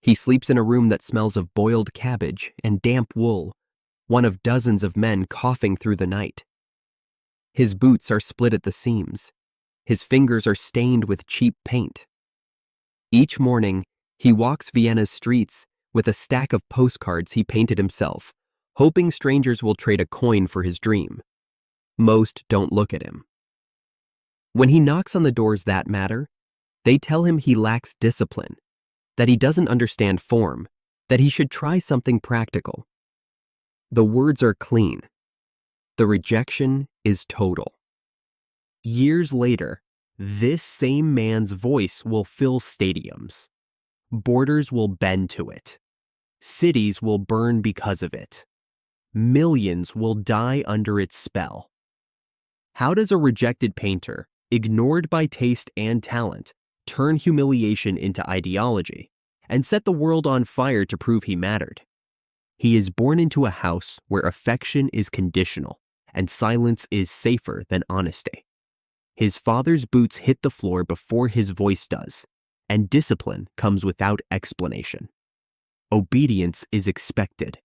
He sleeps in a room that smells of boiled cabbage and damp wool, one of dozens of men coughing through the night. His boots are split at the seams. His fingers are stained with cheap paint. Each morning, he walks Vienna's streets with a stack of postcards he painted himself, hoping strangers will trade a coin for his dream. Most don't look at him. When he knocks on the doors that matter, they tell him he lacks discipline, that he doesn't understand form, that he should try something practical. The words are clean. The rejection is total. Years later, this same man's voice will fill stadiums. Borders will bend to it. Cities will burn because of it. Millions will die under its spell. How does a rejected painter, ignored by taste and talent, turn humiliation into ideology and set the world on fire to prove he mattered? He is born into a house where affection is conditional and silence is safer than honesty. His father's boots hit the floor before his voice does, and discipline comes without explanation. Obedience is expected.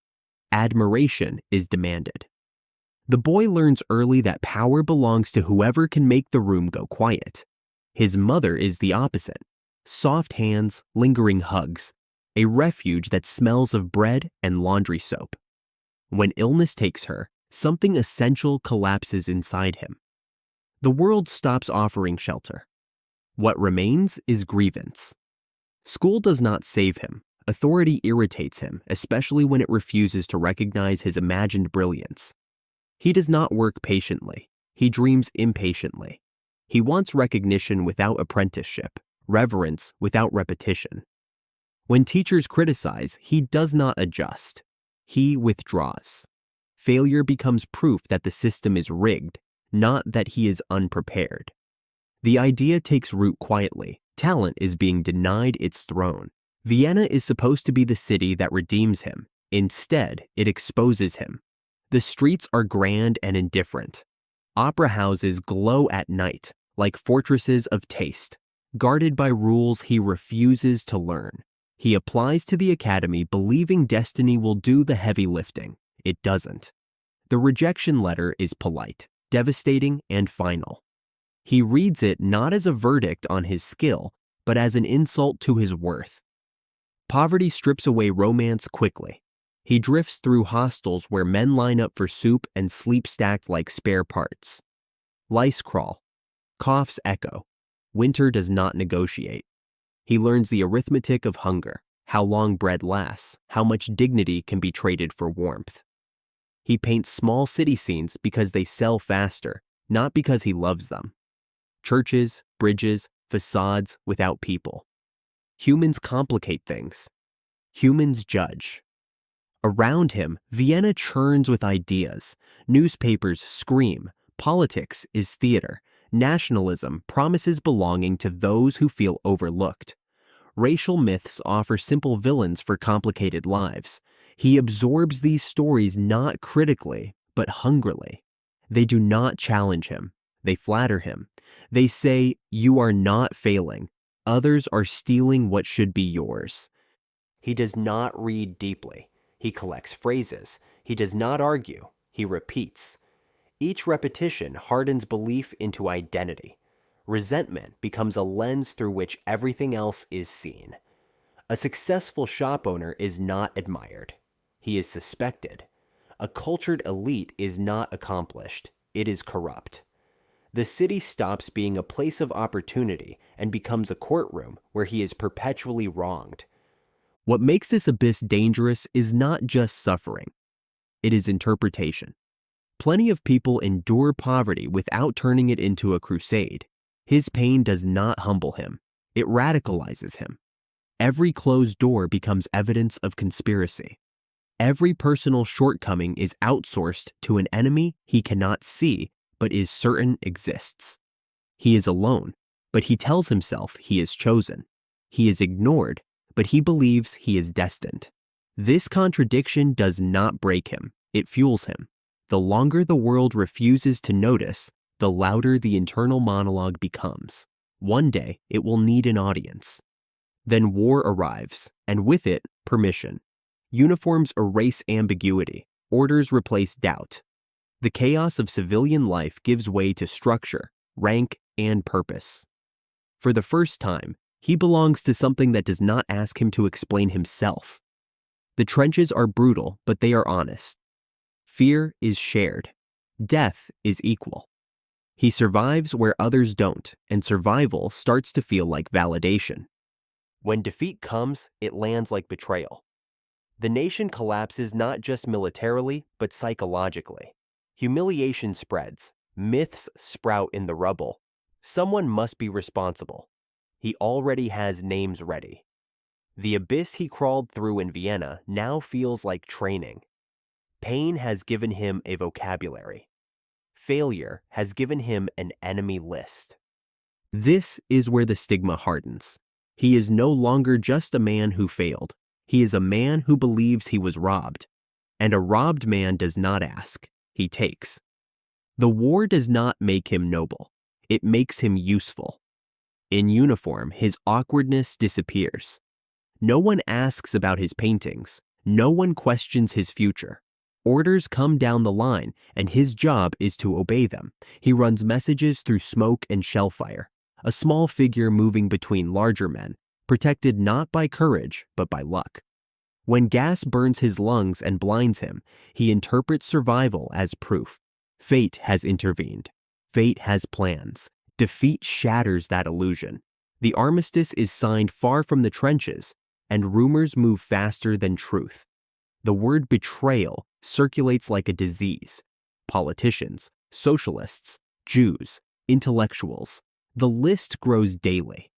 Admiration is demanded. The boy learns early that power belongs to whoever can make the room go quiet. His mother is the opposite. Soft hands, lingering hugs, a refuge that smells of bread and laundry soap. When illness takes her, something essential collapses inside him. The world stops offering shelter. What remains is grievance. School does not save him. Authority irritates him, especially when it refuses to recognize his imagined brilliance. He does not work patiently. He dreams impatiently. He wants recognition without apprenticeship, reverence without repetition. When teachers criticize, he does not adjust. He withdraws. Failure becomes proof that the system is rigged, not that he is unprepared. The idea takes root quietly. Talent is being denied its throne. Vienna is supposed to be the city that redeems him. Instead, it exposes him. The streets are grand and indifferent. Opera houses glow at night, like fortresses of taste, guarded by rules he refuses to learn. He applies to the academy believing destiny will do the heavy lifting. It doesn't. The rejection letter is polite, devastating, and final. He reads it not as a verdict on his skill, but as an insult to his worth. Poverty strips away romance quickly. He drifts through hostels where men line up for soup and sleep stacked like spare parts. Lice crawl. Coughs echo. Winter does not negotiate. He learns the arithmetic of hunger, how long bread lasts, how much dignity can be traded for warmth. He paints small city scenes because they sell faster, not because he loves them. Churches, bridges, facades without people. Humans complicate things. Humans judge. Around him, Vienna churns with ideas. Newspapers scream. Politics is theater. Nationalism promises belonging to those who feel overlooked. Racial myths offer simple villains for complicated lives. He absorbs these stories not critically, but hungrily. They do not challenge him. They flatter him. They say, "You are not failing. Others are stealing what should be yours." He does not read deeply. He collects phrases. He does not argue. He repeats. Each repetition hardens belief into identity. Resentment becomes a lens through which everything else is seen. A successful shop owner is not admired. He is suspected. A cultured elite is not accomplished. It is corrupt. The city stops being a place of opportunity and becomes a courtroom where he is perpetually wronged. What makes this abyss dangerous is not just suffering. It is interpretation. Plenty of people endure poverty without turning it into a crusade. His pain does not humble him. It radicalizes him. Every closed door becomes evidence of conspiracy. Every personal shortcoming is outsourced to an enemy he cannot see but is certain exists. He is alone, but he tells himself he is chosen. He is ignored, but he believes he is destined. This contradiction does not break him, it fuels him. The longer the world refuses to notice, the louder the internal monologue becomes. One day, it will need an audience. Then war arrives, and with it, permission. Uniforms erase ambiguity. Orders replace doubt. The chaos of civilian life gives way to structure, rank, and purpose. For the first time, he belongs to something that does not ask him to explain himself. The trenches are brutal, but they are honest. Fear is shared. Death is equal. He survives where others don't, and survival starts to feel like validation. When defeat comes, it lands like betrayal. The nation collapses not just militarily, but psychologically. Humiliation spreads. Myths sprout in the rubble. Someone must be responsible. He already has names ready. The abyss he crawled through in Vienna now feels like training. Pain has given him a vocabulary. Failure has given him an enemy list. This is where the stigma hardens. He is no longer just a man who failed. He is a man who believes he was robbed. And a robbed man does not ask, he takes. The war does not make him noble. It makes him useful. In uniform, his awkwardness disappears. No one asks about his paintings. No one questions his future. Orders come down the line, and his job is to obey them. He runs messages through smoke and shellfire, a small figure moving between larger men, protected not by courage, but by luck. When gas burns his lungs and blinds him, he interprets survival as proof. Fate has intervened. Fate has plans. Defeat shatters that illusion. The armistice is signed far from the trenches, and rumors move faster than truth. The word betrayal circulates like a disease. Politicians, socialists, Jews, intellectuals. The list grows daily.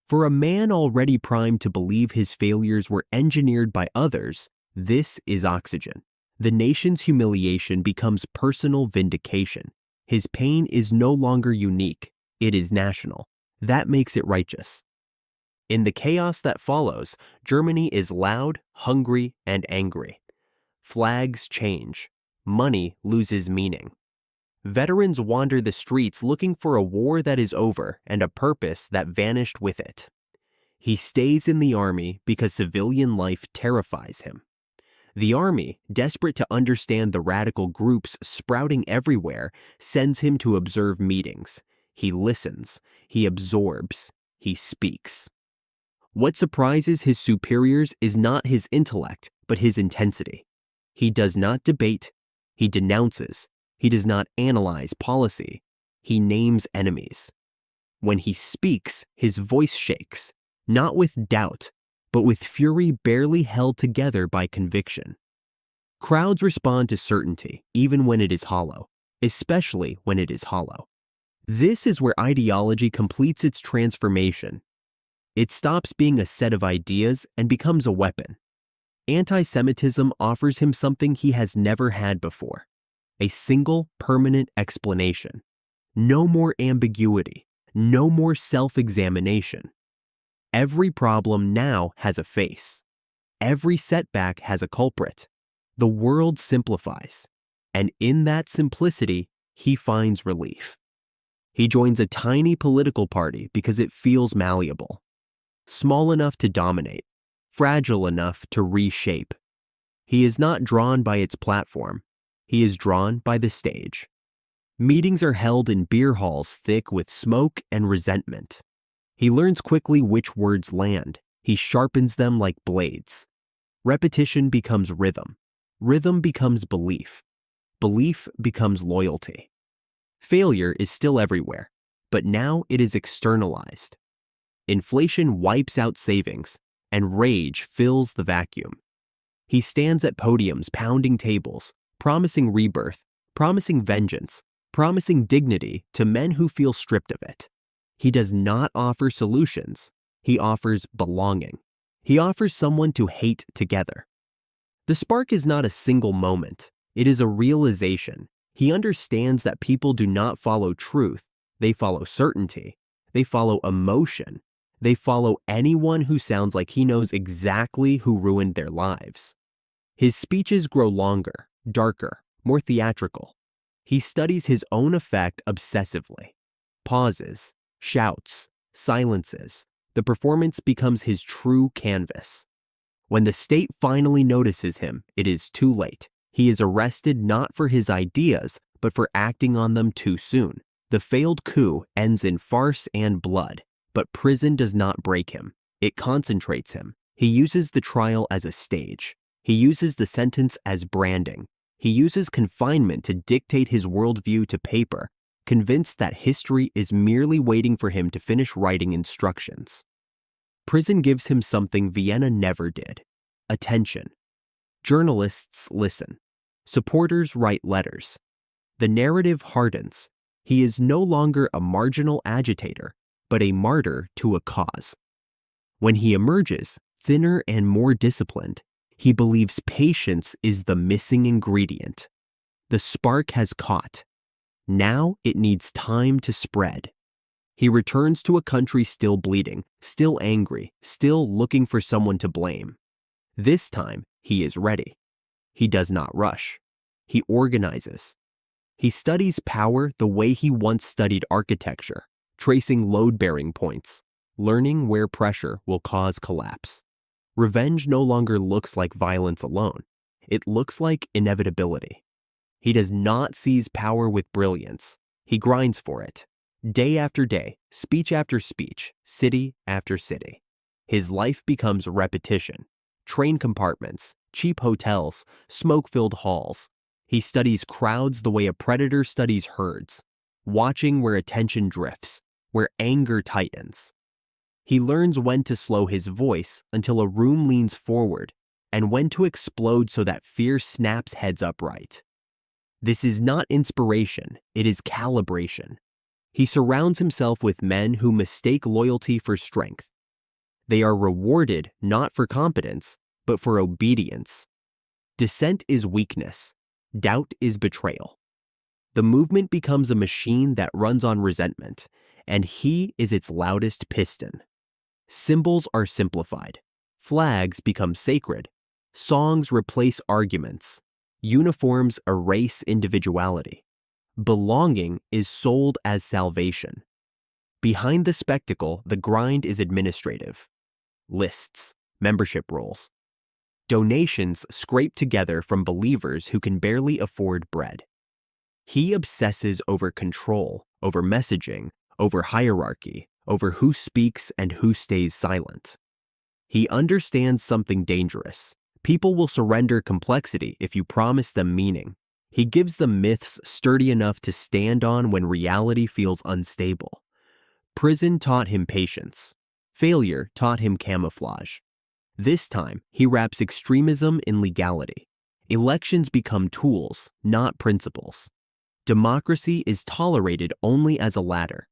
For a man already primed to believe his failures were engineered by others, this is oxygen. The nation's humiliation becomes personal vindication. His pain is no longer unique. It is national. That makes it righteous. In the chaos that follows, Germany is loud, hungry, and angry. Flags change. Money loses meaning. Veterans wander the streets looking for a war that is over and a purpose that vanished with it. He stays in the army because civilian life terrifies him. The army, desperate to understand the radical groups sprouting everywhere, sends him to observe meetings. He listens. He absorbs. He speaks. What surprises his superiors is not his intellect, but his intensity. He does not debate. He denounces. He does not analyze policy. He names enemies. When he speaks, his voice shakes, not with doubt, but with fury barely held together by conviction. Crowds respond to certainty, even when it is hollow, especially when it is hollow. This is where ideology completes its transformation. It stops being a set of ideas and becomes a weapon. Anti-Semitism offers him something he has never had before. A single, permanent explanation. No more ambiguity. No more self-examination. Every problem now has a face. Every setback has a culprit. The world simplifies. And in that simplicity, he finds relief. He joins a tiny political party because it feels malleable. Small enough to dominate. Fragile enough to reshape. He is not drawn by its platform. He is drawn by the stage. Meetings are held in beer halls thick with smoke and resentment. He learns quickly which words land. He sharpens them like blades. Repetition becomes rhythm. Rhythm becomes belief. Belief becomes loyalty. Failure is still everywhere, but now it is externalized. Inflation wipes out savings, and rage fills the vacuum. He stands at podiums pounding tables, promising rebirth, promising vengeance, promising dignity to men who feel stripped of it. He does not offer solutions. He offers belonging. He offers someone to hate together. The spark is not a single moment. It is a realization. He understands that people do not follow truth. They follow certainty. They follow emotion. They follow anyone who sounds like he knows exactly who ruined their lives. His speeches grow longer, darker, more theatrical. He studies his own effect obsessively. Pauses, shouts, silences. The performance becomes his true canvas. When the state finally notices him, it is too late. He is arrested not for his ideas, but for acting on them too soon. The failed coup ends in farce and blood, but prison does not break him. It concentrates him. He uses the trial as a stage. He uses the sentence as branding. He uses confinement to dictate his worldview to paper, convinced that history is merely waiting for him to finish writing instructions. Prison gives him something Vienna never did: attention. Journalists listen. Supporters write letters. The narrative hardens. He is no longer a marginal agitator, but a martyr to a cause. When he emerges, thinner and more disciplined, he believes patience is the missing ingredient. The spark has caught. Now it needs time to spread. He returns to a country still bleeding, still angry, still looking for someone to blame. This time, he is ready. He does not rush. He organizes. He studies power the way he once studied architecture, tracing load-bearing points, learning where pressure will cause collapse. Revenge no longer looks like violence alone. It looks like inevitability. He does not seize power with brilliance. He grinds for it. Day after day, speech after speech, city after city. His life becomes repetition. Train compartments, cheap hotels, smoke-filled halls. He studies crowds the way a predator studies herds, watching where attention drifts, where anger tightens. He learns when to slow his voice until a room leans forward, and when to explode so that fear snaps heads upright. This is not inspiration, it is calibration. He surrounds himself with men who mistake loyalty for strength. They are rewarded not for competence, but for obedience. Dissent is weakness. Doubt is betrayal. The movement becomes a machine that runs on resentment, and he is its loudest piston. Symbols are simplified. Flags become sacred. Songs replace arguments. Uniforms erase individuality. Belonging is sold as salvation. Behind the spectacle, the grind is administrative. Lists, membership rolls. Donations scraped together from believers who can barely afford bread. He obsesses over control, over messaging, over hierarchy, over who speaks and who stays silent. He understands something dangerous. People will surrender complexity if you promise them meaning. He gives them myths sturdy enough to stand on when reality feels unstable. Prison taught him patience. Failure taught him camouflage. This time, he wraps extremism in legality. Elections become tools, not principles. Democracy is tolerated only as a ladder.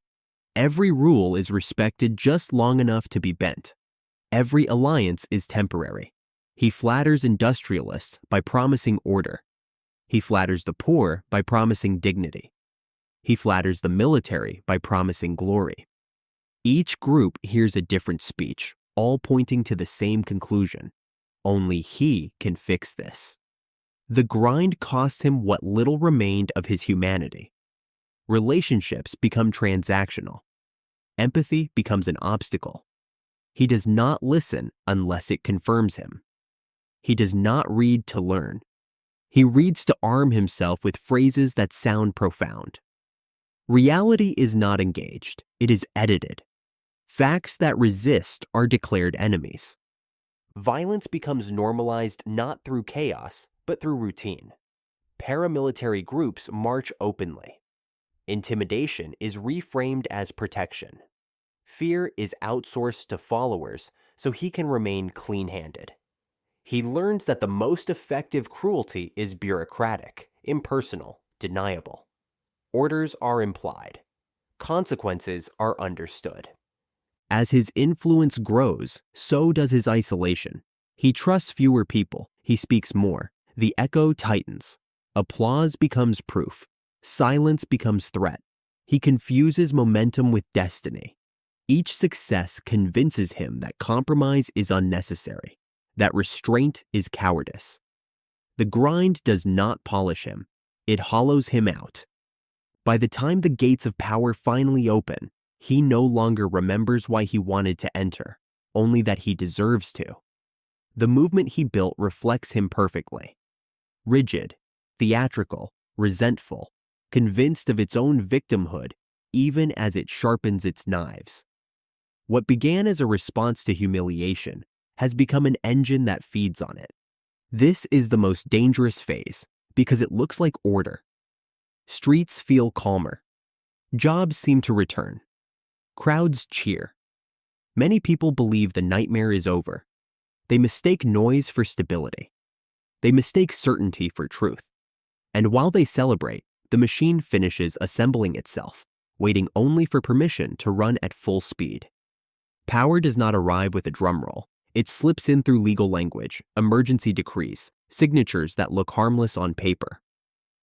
Every rule is respected just long enough to be bent. Every alliance is temporary. He flatters industrialists by promising order. He flatters the poor by promising dignity. He flatters the military by promising glory. Each group hears a different speech, all pointing to the same conclusion. Only he can fix this. The grind costs him what little remained of his humanity. Relationships become transactional. Empathy becomes an obstacle. He does not listen unless it confirms him. He does not read to learn. He reads to arm himself with phrases that sound profound. Reality is not engaged, it is edited. Facts that resist are declared enemies. Violence becomes normalized not through chaos, but through routine. Paramilitary groups march openly. Intimidation is reframed as protection. Fear is outsourced to followers so he can remain clean-handed. He learns that the most effective cruelty is bureaucratic, impersonal, deniable. Orders are implied. Consequences are understood. As his influence grows, so does his isolation. He trusts fewer people. He speaks more. The echo tightens. Applause becomes proof. Silence becomes threat. He confuses momentum with destiny. Each success convinces him that compromise is unnecessary, that restraint is cowardice. The grind does not polish him. It hollows him out. By the time the gates of power finally open, He no longer remembers why he wanted to enter, only that he deserves to. The movement he built reflects him perfectly. Rigid, theatrical, resentful, convinced of its own victimhood, even as it sharpens its knives. What began as a response to humiliation has become an engine that feeds on it. This is the most dangerous phase because it looks like order. Streets feel calmer. Jobs seem to return. Crowds cheer. Many people believe the nightmare is over. They mistake noise for stability. They mistake certainty for truth. And while they celebrate, the machine finishes assembling itself, waiting only for permission to run at full speed. Power does not arrive with a drum roll. It slips in through legal language, emergency decrees, signatures that look harmless on paper.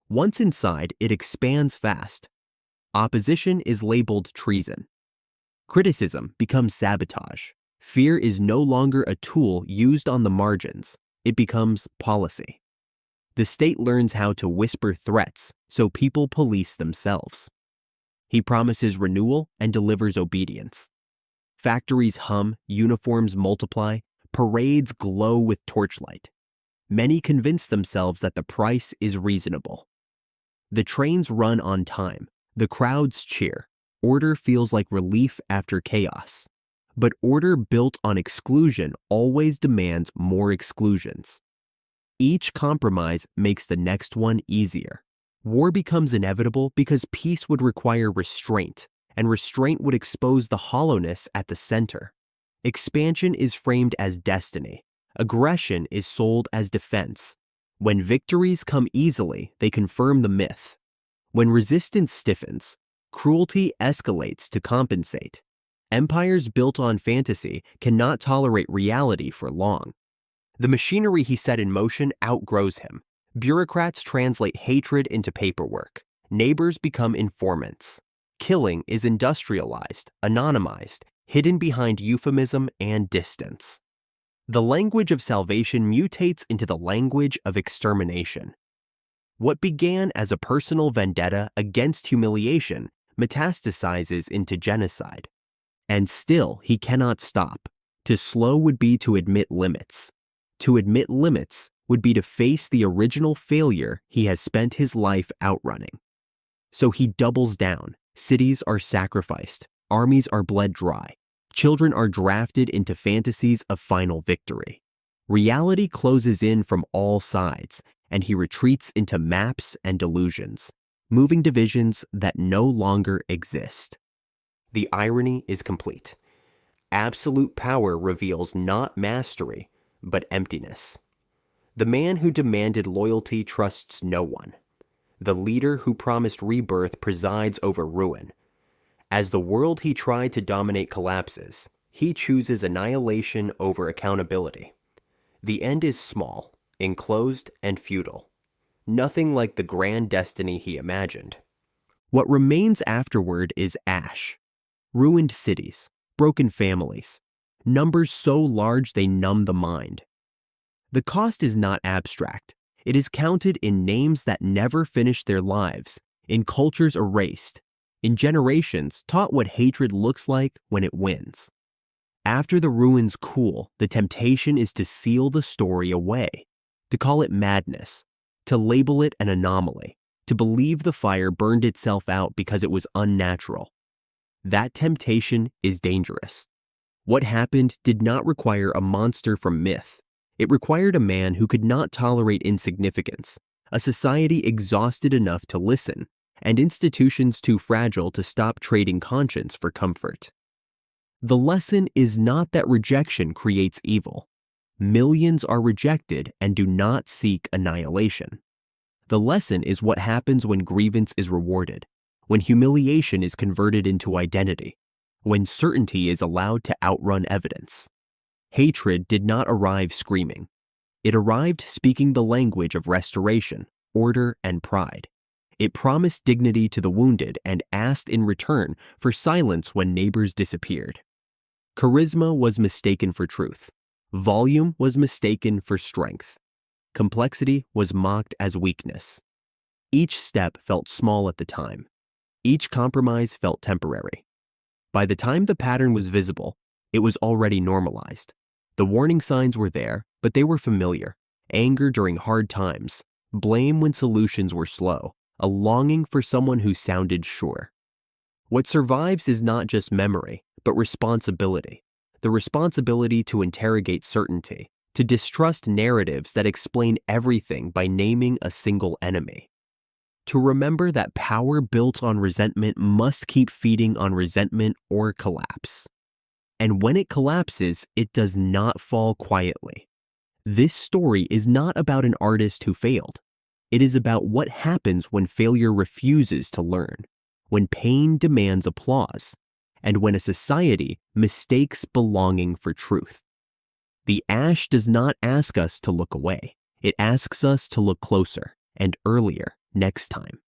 Once inside, it expands fast. Opposition is labeled treason. Criticism becomes sabotage. Fear is no longer a tool used on the margins. It becomes policy. The state learns how to whisper threats so people police themselves. He promises renewal and delivers obedience. Factories hum, uniforms multiply, parades glow with torchlight. Many convince themselves that the price is reasonable. The trains run on time. The crowds cheer. Order feels like relief after chaos. But order built on exclusion always demands more exclusions. Each compromise makes the next one easier. War becomes inevitable because peace would require restraint, and restraint would expose the hollowness at the center. Expansion is framed as destiny. Aggression is sold as defense. When victories come easily, they confirm the myth. When resistance stiffens, cruelty escalates to compensate. Empires built on fantasy cannot tolerate reality for long. The machinery he set in motion outgrows him. Bureaucrats translate hatred into paperwork. Neighbors become informants. Killing is industrialized, anonymized, hidden behind euphemism and distance. The language of salvation mutates into the language of extermination. What began as a personal vendetta against humiliation metastasizes into genocide. And still, he cannot stop. To slow would be to admit limits. To admit limits would be to face the original failure he has spent his life outrunning. So he doubles down. Cities are sacrificed. Armies are bled dry. Children are drafted into fantasies of final victory. Reality closes in from all sides, and he retreats into maps and delusions, moving divisions that no longer exist. The irony is complete. Absolute power reveals not mastery, but emptiness. The man who demanded loyalty trusts no one. The leader who promised rebirth presides over ruin. As the world he tried to dominate collapses, he chooses annihilation over accountability. The end is small, enclosed, and futile. Nothing like the grand destiny he imagined. What remains afterward is ash. Ruined cities, broken families, numbers so large they numb the mind. The cost is not abstract. It is counted in names that never finished their lives, in cultures erased, in generations taught what hatred looks like when it wins. After the ruins cool, the temptation is to seal the story away, to call it madness, to label it an anomaly, to believe the fire burned itself out because it was unnatural. That temptation is dangerous. What happened did not require a monster from myth. It required a man who could not tolerate insignificance, a society exhausted enough to listen, and institutions too fragile to stop trading conscience for comfort. The lesson is not that rejection creates evil. Millions are rejected and do not seek annihilation. The lesson is what happens when grievance is rewarded, when humiliation is converted into identity, when certainty is allowed to outrun evidence. Hatred did not arrive screaming. It arrived speaking the language of restoration, order, and pride. It promised dignity to the wounded and asked in return for silence when neighbors disappeared. Charisma was mistaken for truth. Volume was mistaken for strength. Complexity was mocked as weakness. Each step felt small at the time. Each compromise felt temporary. By the time the pattern was visible, it was already normalized. The warning signs were there, but they were familiar. Anger during hard times, blame when solutions were slow, a longing for someone who sounded sure. What survives is not just memory, but responsibility. The responsibility to interrogate certainty, to distrust narratives that explain everything by naming a single enemy. To remember that power built on resentment must keep feeding on resentment or collapse. And when it collapses, it does not fall quietly. This story is not about an artist who failed. It is about what happens when failure refuses to learn, when pain demands applause, and when a society mistakes belonging for truth. The ash does not ask us to look away. It asks us to look closer and earlier next time.